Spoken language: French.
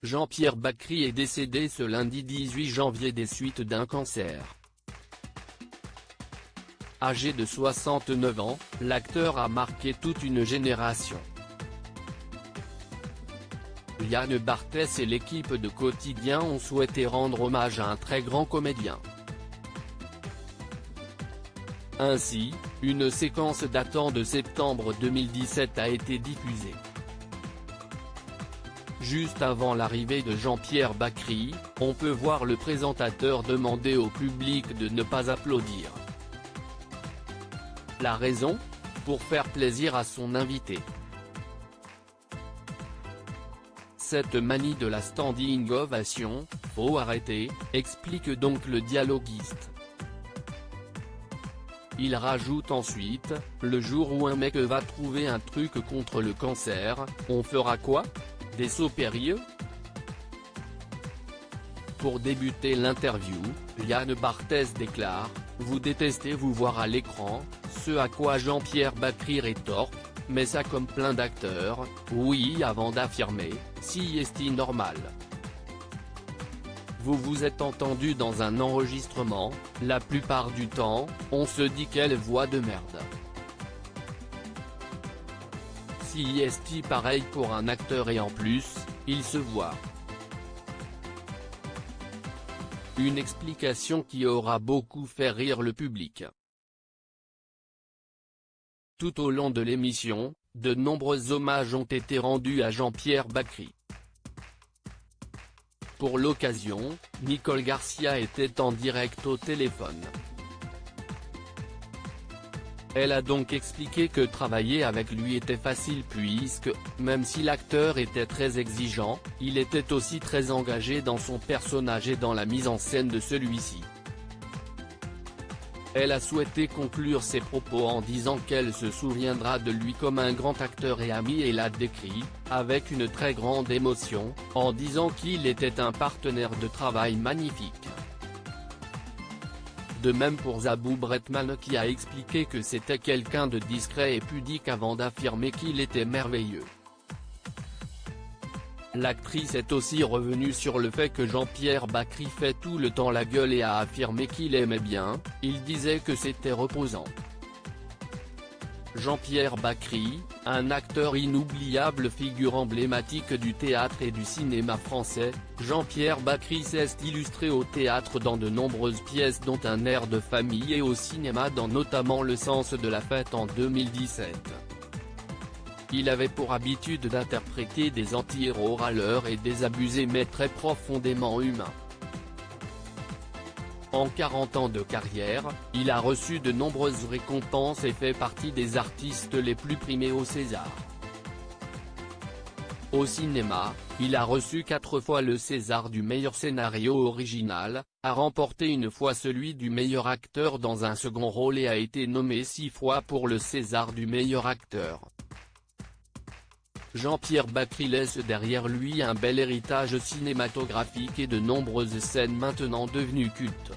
Jean-Pierre Bacri est décédé ce lundi 18 janvier des suites d'un cancer. Âgé de 69 ans, l'acteur a marqué toute une génération. Yann Barthès et l'équipe de Quotidien ont souhaité rendre hommage à un très grand comédien. Ainsi, une séquence datant de septembre 2017 a été diffusée. Juste avant l'arrivée de Jean-Pierre Bacri, on peut voir le présentateur demander au public de ne pas applaudir. La raison ? Pour faire plaisir à son invité. Cette manie de la standing ovation, faut arrêter, explique donc le dialoguiste. Il rajoute ensuite, le jour où un mec va trouver un truc contre le cancer, on fera quoi ? Des sauts périlleux ? Pour débuter l'interview, Yann Barthès déclare « Vous détestez vous voir à l'écran », ce à quoi Jean-Pierre Bacri rétorque « Mais ça comme plein d'acteurs, oui » avant d'affirmer « Si est-il normal ». Vous vous êtes entendu dans un enregistrement, la plupart du temps, on se dit quelle voix de merde. Si est pareil pour un acteur et en plus, il se voit. Une explication qui aura beaucoup fait rire le public. Tout au long de l'émission, de nombreux hommages ont été rendus à Jean-Pierre Bacri. Pour l'occasion, Nicole Garcia était en direct au téléphone. Elle a donc expliqué que travailler avec lui était facile puisque, même si l'acteur était très exigeant, il était aussi très engagé dans son personnage et dans la mise en scène de celui-ci. Elle a souhaité conclure ses propos en disant qu'elle se souviendra de lui comme un grand acteur et ami et l'a décrit, avec une très grande émotion, en disant qu'il était un partenaire de travail magnifique. De même pour Zabou Bretman qui a expliqué que c'était quelqu'un de discret et pudique avant d'affirmer qu'il était merveilleux. L'actrice est aussi revenue sur le fait que Jean-Pierre Bacri fait tout le temps la gueule et a affirmé qu'il aimait bien, il disait que c'était reposant. Jean-Pierre Bacri, un acteur inoubliable, figure emblématique du théâtre et du cinéma français, Jean-Pierre Bacri s'est illustré au théâtre dans de nombreuses pièces dont Un air de famille et au cinéma dans notamment Le sens de la fête en 2017. Il avait pour habitude d'interpréter des anti-héros râleurs et désabusés mais très profondément humains. En 40 ans de carrière, il a reçu de nombreuses récompenses et fait partie des artistes les plus primés au César. Au cinéma, il a reçu 4 fois le César du meilleur scénario original, a remporté une fois celui du meilleur acteur dans un second rôle et a été nommé 6 fois pour le César du meilleur acteur. Jean-Pierre Bacri laisse derrière lui un bel héritage cinématographique et de nombreuses scènes maintenant devenues cultes.